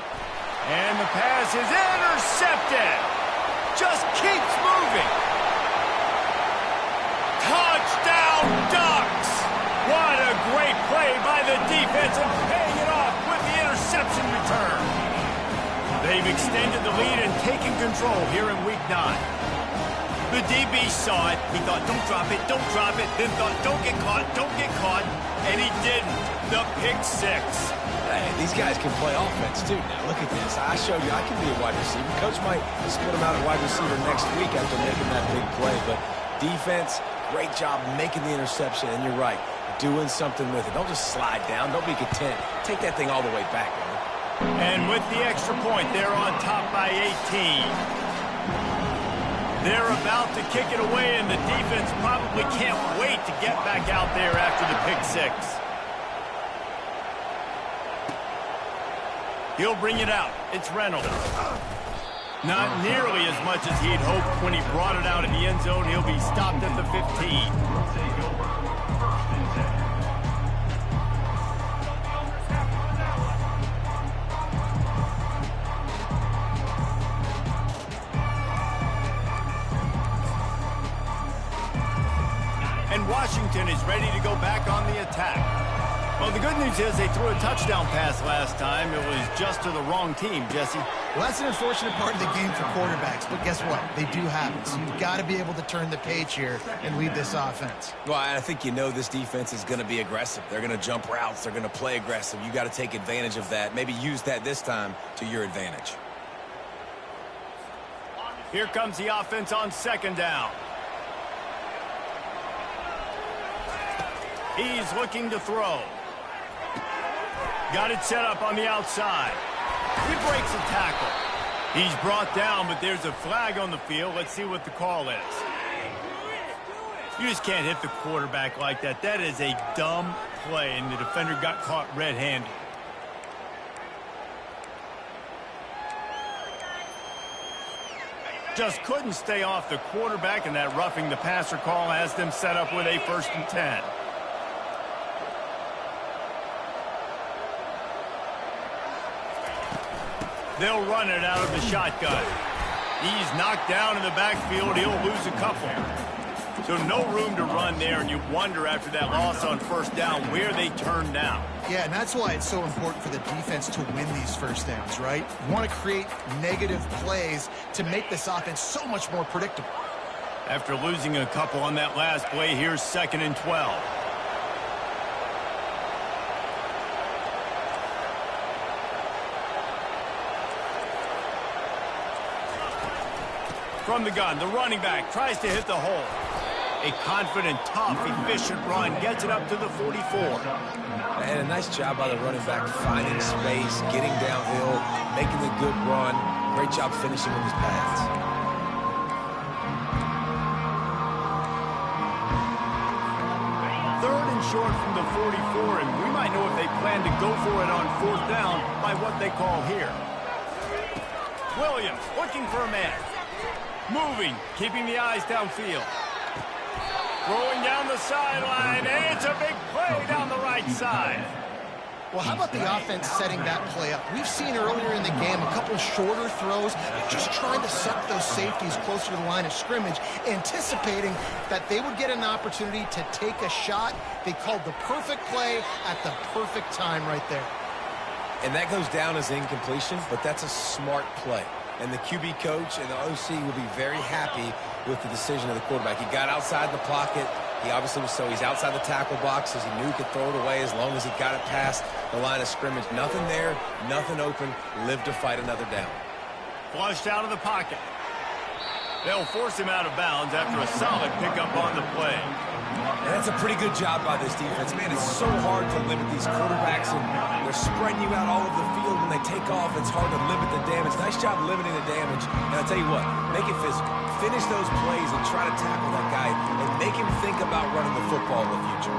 And the pass is intercepted. Just keeps moving. Touchdown, Ducks! What a great play by the defense, and paying it off with the interception return. They've extended the lead and taken control here in Week 9. The DB saw it. He thought, don't drop it, don't drop it. Then thought, don't get caught, don't get caught. And he didn't. The pick six. Hey, these guys can play offense, too. Now, look at this. I showed you I can be a wide receiver. Coach might split him out at wide receiver next week after making that big play. But defense, great job making the interception. And you're right, doing something with it. Don't just slide down. Don't be content. Take that thing all the way back, man. And with the extra point, they're on top by 18. They're about to kick it away, and the defense probably can't wait to get back out there after the pick six. He'll bring it out. It's Reynolds. Not nearly as much as he'd hoped when he brought it out in the end zone. He'll be stopped at the 15. And Washington is ready to go back on the attack. Well, the good news is they threw a touchdown pass last time. It was just to the wrong team, Jesse. Well, that's an unfortunate part of the game for quarterbacks, but guess what? They do happen. So you've got to be able to turn the page here and lead this offense. Well, I think you know this defense is going to be aggressive. They're going to jump routes. They're going to play aggressive. You got to take advantage of that. Maybe use that this time to your advantage. Here comes the offense on 2nd down. He's looking to throw. Got it set up on the outside. He breaks a tackle. He's brought down, but there's a flag on the field. Let's see what the call is. You just can't hit the quarterback like that. That is a dumb play, and the defender got caught red-handed. Just couldn't stay off the quarterback, and that roughing the passer call has them set up with a 1st and 10. They'll run it out of the shotgun. He's knocked down in the backfield. He'll lose a couple. So no room to run there, and you wonder after that loss on 1st down where they turn down. Yeah, and that's why it's so important for the defense to win these 1st downs, right? You want to create negative plays to make this offense so much more predictable. After losing a couple on that last play, here's 2nd and 12. From the gun, the running back tries to hit the hole. A confident, tough, efficient run gets it up to the 44. And a nice job by the running back, finding space, getting downhill, making a good run. Great job finishing with his pads. Third and short from the 44, and we might know if they plan to go for it on 4th down by what they call here. Williams looking for a man. Moving, keeping the eyes downfield. Throwing down the sideline, and it's a big play down the right side. Well, how about the offense setting that play up? We've seen earlier in the game a couple shorter throws, just trying to suck those safeties closer to the line of scrimmage, anticipating that they would get an opportunity to take a shot. They called the perfect play at the perfect time right there. And that goes down as incompletion, but that's a smart play. And the QB coach and the OC will be very happy with the decision of the quarterback. He got outside the pocket. He obviously was he's outside the tackle boxes. He knew he could throw it away as long as he got it past the line of scrimmage. Nothing there, nothing open. Live to fight another down. Flushed out of the pocket. They'll force him out of bounds after a solid pickup on the play. And that's a pretty good job by this defense. Man, it's so hard to limit these quarterbacks, and they're spreading you out all over the field. When they take off, it's hard to limit the damage. Nice job limiting the damage. And I'll tell you what, make it physical. Finish those plays and try to tackle that guy and make him think about running the football in the future.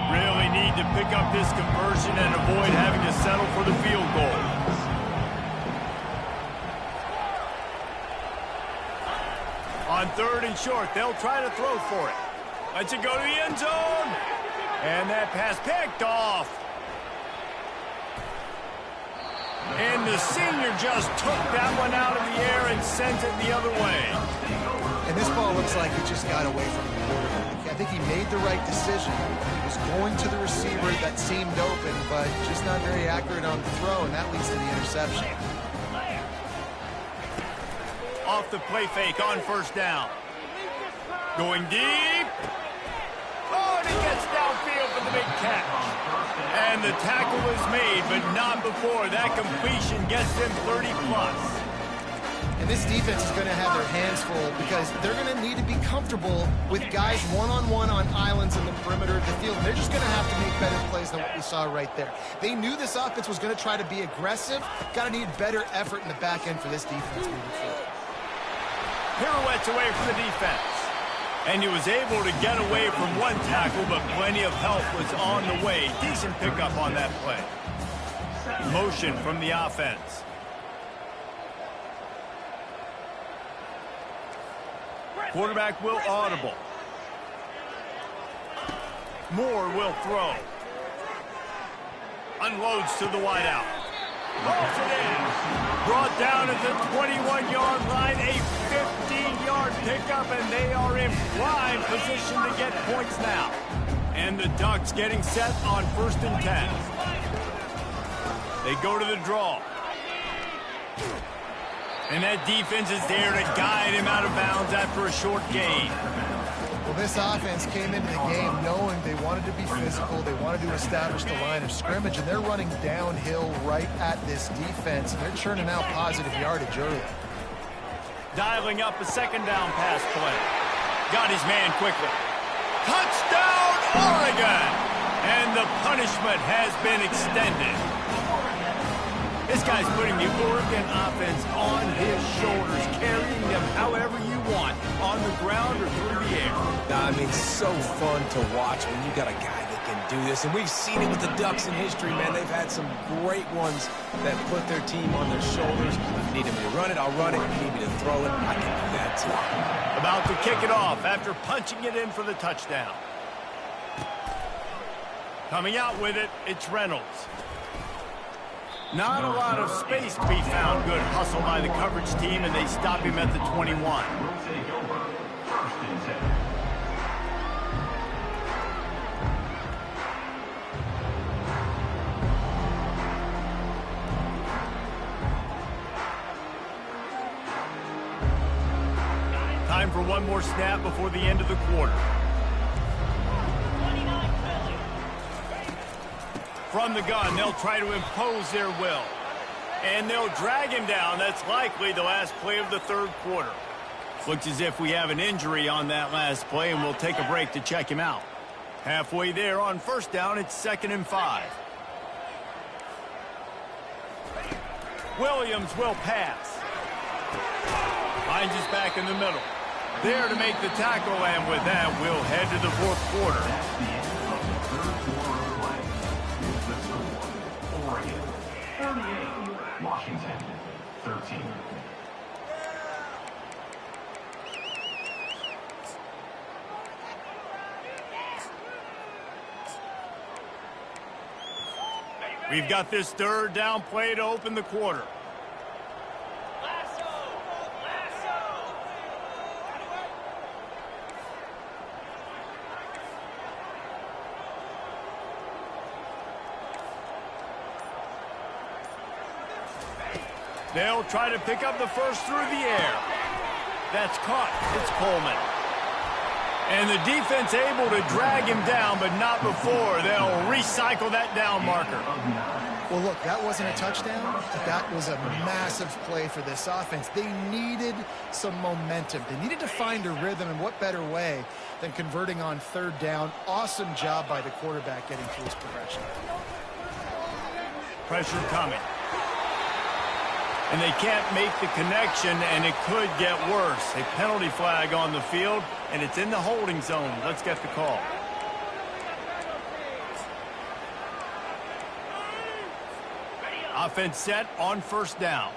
Really need to pick up this conversion and avoid having to settle for the field goal. On 3rd and short, they'll try to throw for it. Lets it go to the end zone. And that pass picked off. And the senior just took that one out of the air and sent it the other way. And this ball looks like it just got away from the quarterback. I think he made the right decision. He was going to the receiver that seemed open, but just not very accurate on the throw, and that leads to the interception. Off the play fake on 1st down. Going deep. Oh, and he gets downfield for the big catch. And the tackle is made, but not before. That completion gets them 30-plus. And this defense is going to have their hands full because they're going to need to be comfortable with guys one-on-one on islands in the perimeter of the field. And they're just going to have to make better plays than what we saw right there. They knew this offense was going to try to be aggressive. Got to need better effort in the back end for this defense moving forward. Pirouettes away from the defense. And he was able to get away from one tackle, but plenty of help was on the way. Decent pickup on that play. Motion from the offense. Quarterback will audible. Moore will throw. Unloads to the wideout. Hauls it in. Brought down at the 21-yard line. A 15-yard pickup, and they are in prime position to get points now. And the Ducks getting set on 1st and 10. They go to the draw. And that defense is there to guide him out of bounds after a short gain. Well, this offense came into the game knowing they wanted to be physical, they wanted to establish the line of scrimmage, and they're running downhill right at this defense, and they're churning out positive yardage early. Dialing up a 2nd down pass play. Got his man quickly. Touchdown, Oregon! And the punishment has been extended. His This guy's putting the Oregon offense on his shoulders, carrying them however you want, on the ground or through the air. I mean, so fun to watch when you got a guy that can do this. And we've seen it with the Ducks in history, man. They've had some great ones that put their team on their shoulders. If you need me to run it, I'll run it. If you need me to throw it, I can do that too. About to kick it off after punching it in for the touchdown. Coming out with it, it's Reynolds. Not a lot of space to be found. Good hustle by the coverage team, and they stop him at the 21. Time for one more snap before the end of the quarter. From the gun, they'll try to impose their will. And they'll drag him down. That's likely the last play of the third quarter. Looks as if we have an injury on that last play, and we'll take a break to check him out. Halfway there on first down, it's 2nd and 5. Williams will pass. Finds us back in the middle. There to make the tackle, and with that, we'll head to the fourth quarter. Washington, 13. We've got this third down play to open the quarter. They'll try to pick up the first through the air. That's caught. It's Coleman. And the defense able to drag him down, but not before. They'll recycle that down marker. Well, look, that wasn't a touchdown, but that was a massive play for this offense. They needed some momentum. They needed to find a rhythm, and what better way than converting on third down. Awesome job by the quarterback getting through his progression. Pressure coming. And they can't make the connection, and it could get worse. A penalty flag on the field, and it's in the holding zone. Let's get the call. Offense set on first down.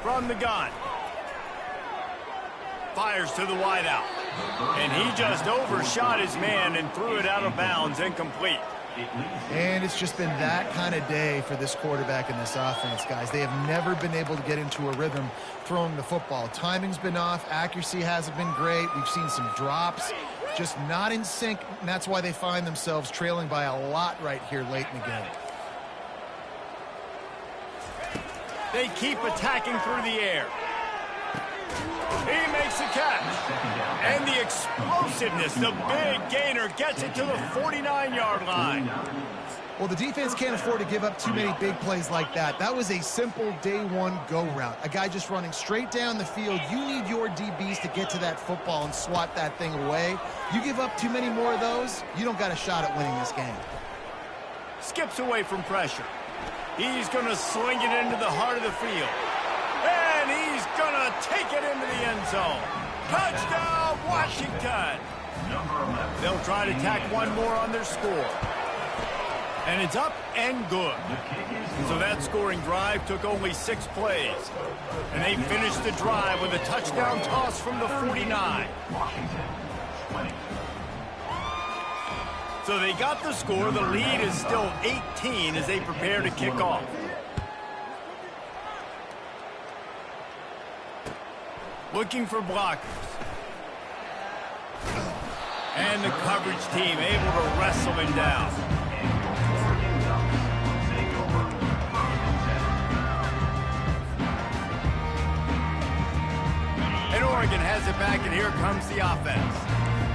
From the gun. Fires to the wideout. And he just overshot his man and threw it out of bounds, incomplete. And it's just been that kind of day for this quarterback and this offense, guys. They have never been able to get into a rhythm throwing the football. Timing's been off. Accuracy hasn't been great. We've seen some drops. Just not in sync, and that's why they find themselves trailing by a lot right here late in the game. They keep attacking through the air. He makes the catch. And the explosiveness, the big gainer, gets it to the 49-yard line. Well, the defense can't afford to give up too many big plays like that. That was a simple day one go route. A guy just running straight down the field. You need your DBs to get to that football and swat that thing away. You give up too many more of those, you don't got a shot at winning this game. Skips away from pressure. He's going to sling it into the heart of the field. And he's going to take it into the end zone. Touchdown, Washington! They'll try to tack one more on their score. And it's up and good. So that scoring drive took only 6 plays. And they finished the drive with a touchdown toss from the 49. So they got the score. The lead is still 18 as they prepare to kick off. Looking for blockers. And the coverage team able to wrestle him down. And Oregon has it back, and here comes the offense.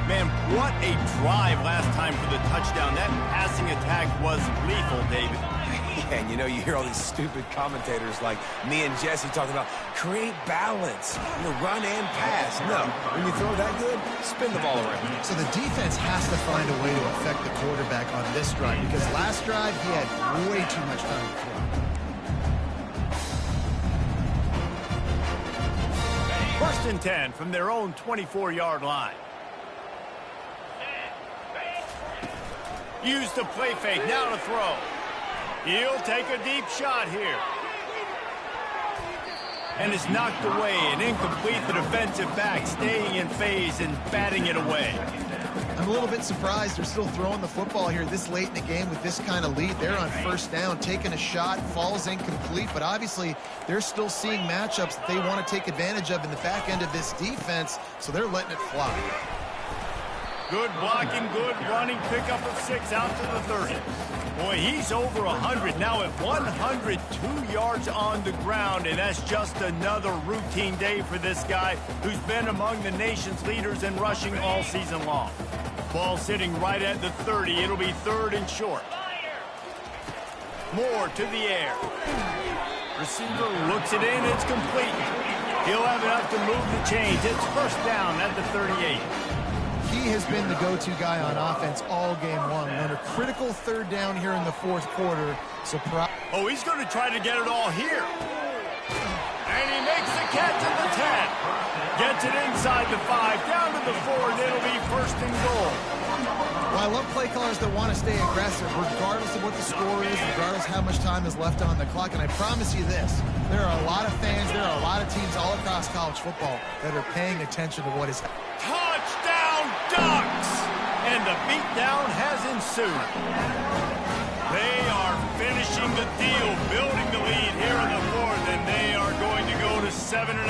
Man, what a drive last time for the touchdown. That passing attack was lethal, David. And, you know, you hear all these stupid commentators like me and Jesse talking about create balance, you know, run and pass. No, when you throw that good, spin the ball around. So the defense has to find a way to affect the quarterback on this drive because last drive he had way too much time to throw. First and 10 from their own 24-yard line. Use the play fake, now to throw. He'll take a deep shot here. And it's knocked away and incomplete. The defensive back staying in phase and batting it away. I'm a little bit surprised they're still throwing the football here this late in the game with this kind of lead. They're on first down, taking a shot, falls incomplete, but obviously they're still seeing matchups that they want to take advantage of in the back end of this defense, so they're letting it fly. Good blocking, good running, pickup of 6 out to the 30. Boy, he's over 100 now at 102 yards on the ground, and that's just another routine day for this guy who's been among the nation's leaders in rushing all season long. Ball sitting right at the 30. It'll be 3rd and short. Moore to the air. Receiver looks it in. It's complete. He'll have enough to move the chains. It's first down at the 38. He has been the go-to guy on offense all game long. And on a critical 3rd down here in the 4th quarter, oh, he's going to try to get it all here. And he makes the catch at the 10. Gets it inside the 5, down to the 4, and it'll be 1st and goal. Well, I love play callers that want to stay aggressive, regardless of what the score is, regardless how much time is left on the clock. And I promise you this, there are a lot of fans, there are a lot of teams all across college football that are paying attention to what is happening. Touchdown, Ducks! And the beatdown has ensued. They are finishing the deal, building the lead here in the 4th, and they are going to go to 7-0.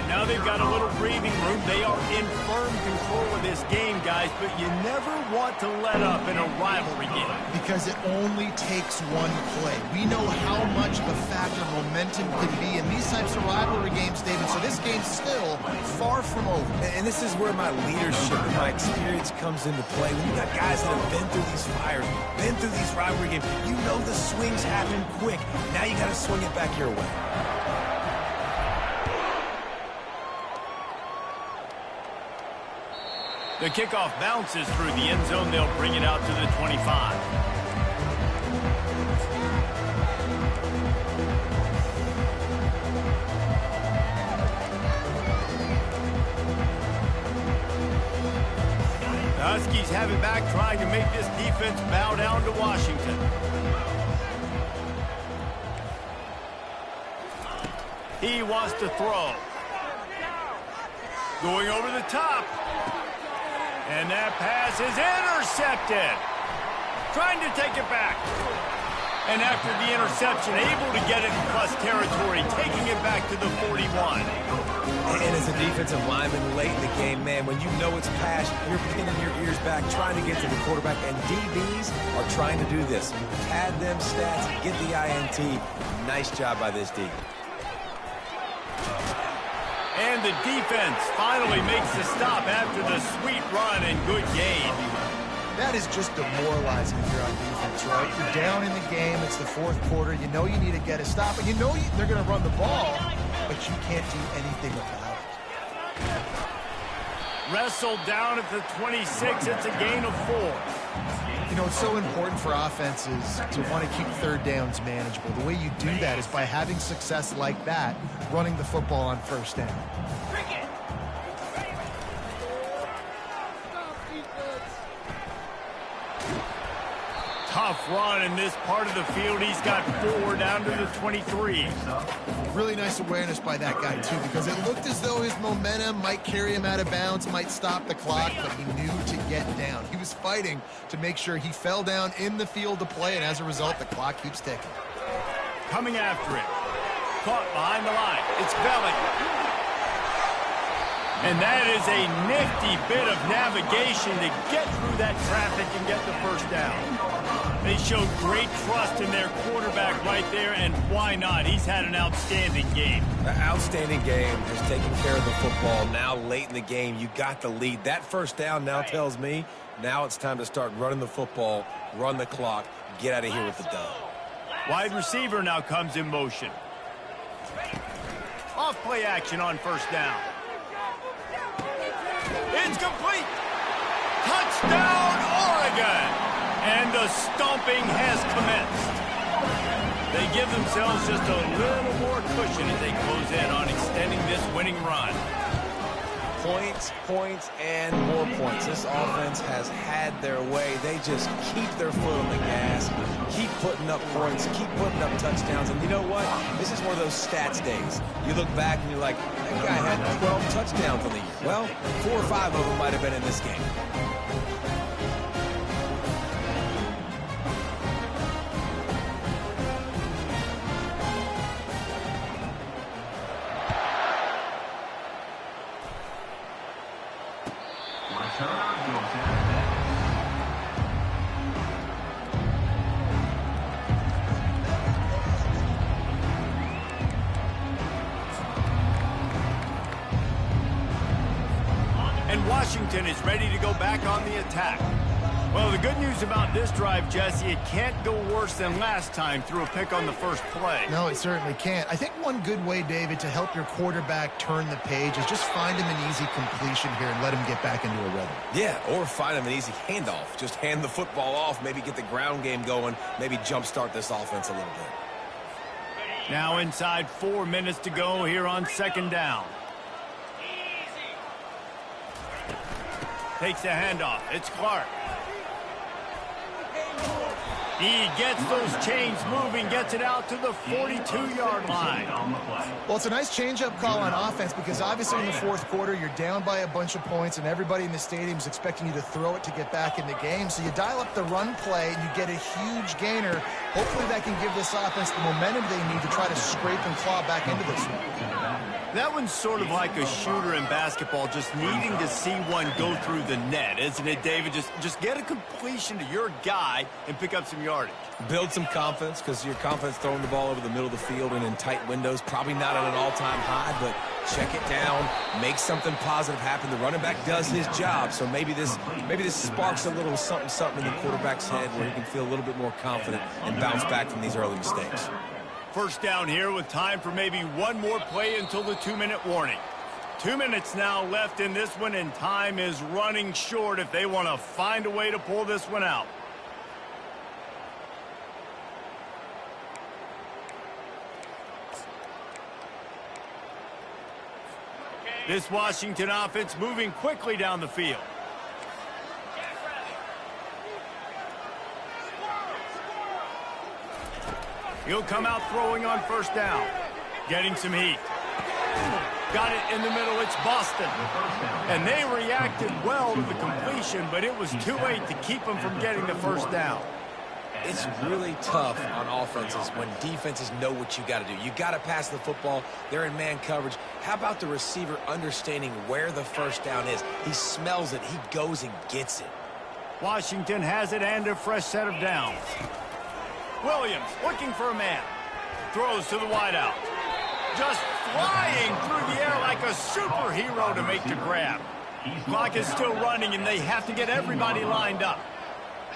Now they've got a little breathing room. They are in firm control of this game, guys, but you never want to let up in a rivalry game. Because it only takes one play. We know how much of a factor momentum can be in these types of rivalry games, David, so this game's still far from over. And this is where my leadership and my experience comes into play. When you got guys that have been through these fires, been through these rivalry games, you know the swings happen quick. Now you got to swing it back your way. The kickoff bounces through the end zone. They'll bring it out to the 25. The Huskies have it back, trying to make this defense bow down to Washington. He wants to throw. Going over the top. And that pass is intercepted. Trying to take it back. And after the interception, able to get it in plus territory, taking it back to the 41. And as a defensive lineman late in the game, man, when you know it's pass, you're pinning your ears back, trying to get to the quarterback. And DBs are trying to do this. Pad them stats, get the INT. Nice job by this D. And the defense finally makes the stop after the sweet run and good gain. That is just demoralizing if you're on defense, right? You're down in the game. It's the 4th quarter. You know you need to get a stop. And you know they're going to run the ball, but you can't do anything about it. Wrestled down at the 26. It's a gain of 4. You know, it's so important for offenses to want to keep 3rd downs manageable. The way you do that is by having success like that, running the football on 1st down. Tough run in this part of the field. He's got 4 down to the 23. Really nice awareness by that guy, too, because it looked as though his momentum might carry him out of bounds, might stop the clock, but he knew to get down. He was fighting to make sure he fell down in the field to play, and as a result, the clock keeps ticking. Coming after it. Caught behind the line. It's Belly. And that is a nifty bit of navigation to get through that traffic and get the first down. They showed great trust in their quarterback right there, and why not? He's had an outstanding game. An outstanding game, has taken care of the football. Now late in the game, you got the lead. That first down now tells me now it's time to start running the football, run the clock, get out of here with the dub. Wide receiver now comes in motion. Off play action on first down. It's complete. Touchdown, Oregon. And the stomping has commenced. They give themselves just a little more cushion as they close in on extending this winning run. Points, points, and more points. This offense has had their way. They just keep their foot on the gas, keep putting up points, keep putting up touchdowns. And you know what? This is one of those stats days. You look back and you're like, that guy had 12 touchdowns on the year. Well, 4 or 5 of them might have been in this game. And Washington is ready to go back on the attack. Well, the good news about this drive, Jesse, it can't go worse than last time through a pick on the first play. No, it certainly can't. I think one good way, David, to help your quarterback turn the page is just find him an easy completion here and let him get back into a rhythm. Yeah, or find him an easy handoff. Just hand the football off, maybe get the ground game going, maybe jumpstart this offense a little bit. Now inside 4 minutes to go here on second down. Takes the handoff. It's Clark. He gets those chains moving, gets it out to the 42-yard line. Well, it's a nice change-up call on offense because obviously in the fourth quarter you're down by a bunch of points and everybody in the stadium is expecting you to throw it to get back in the game. So you dial up the run play and you get a huge gainer. Hopefully that can give this offense the momentum they need to try to scrape and claw back into this one. That one's sort of like a shooter in basketball, just needing to see one go through the net, isn't it, David? Just get a completion to your guy and pick up some yardage. Build some confidence because your confidence throwing the ball over the middle of the field and in tight windows, probably not at an all-time high, but check it down, make something positive happen. The running back does his job, so maybe this sparks a little something in the quarterback's head where he can feel a little bit more confident and bounce back from these early mistakes. First down here with time for maybe one more play until the 2-minute warning. 2 minutes now left in this one, and time is running short if they want to find a way to pull this one out. This Washington offense moving quickly down the field. He'll come out throwing on first down. Getting some heat. Got it in the middle. It's Boston. And they reacted well to the completion, but it was too late to keep them from getting the first down. It's really tough on offenses when defenses know what you got to do. You got to pass the football. They're in man coverage. How about the receiver understanding where the first down is? He smells it. He goes and gets it. Washington has it and a fresh set of downs. Williams looking for a man. Throws to the wideout. Just flying through the air like a superhero to make the grab. Clock is still running, and they have to get everybody lined up.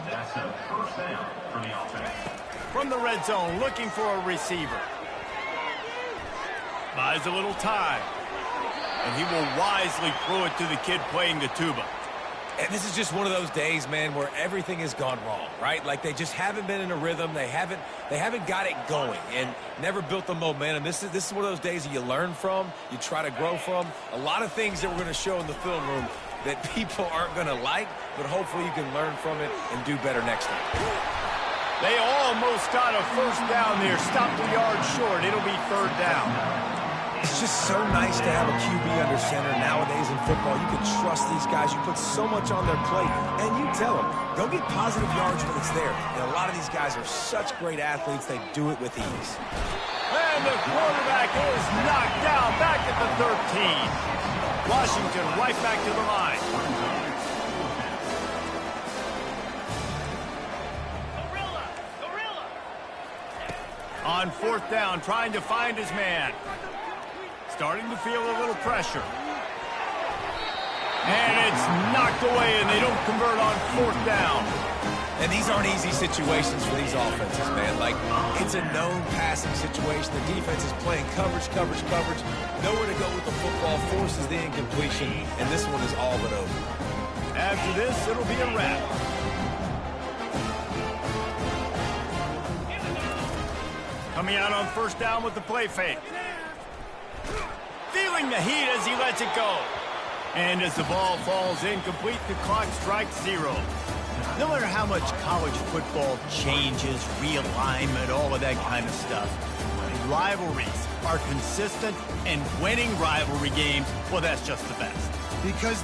That's a first down for the offense. From the red zone, looking for a receiver. Buys a little time. And he will wisely throw it to the kid playing the tuba. And this is just one of those days, man, where everything has gone wrong, right? Like they just haven't been in a rhythm. They haven't got it going and never built the momentum. This is one of those days that you learn from, you try to grow from. A lot of things that we're going to show in the film room that people aren't going to like, but hopefully you can learn from it and do better next time. They almost got a first down there. Stopped a yard short. It'll be third down. It's just so nice to have a QB under center nowadays in football. You can trust these guys. You put so much on their plate, and you tell them, go get positive yards when it's there. And a lot of these guys are such great athletes, they do it with ease. And the quarterback is knocked down back at the 13. Washington right back to the line. On fourth down, trying to find his man. Starting to feel a little pressure. And it's knocked away, and they don't convert on fourth down. And these aren't easy situations for these offenses, man. Like, it's a known passing situation. The defense is playing coverage. Nowhere to go with the football, forces the incompletion, and this one is all but over. After this, it'll be a wrap. Coming out on first down with the play fake. Feeling the heat as he lets it go. And as the ball falls incomplete, the clock strikes 0. No matter how much college football changes, realignment, all of that kind of stuff, rivalries are consistent, and winning rivalry games, well, that's just the best. Because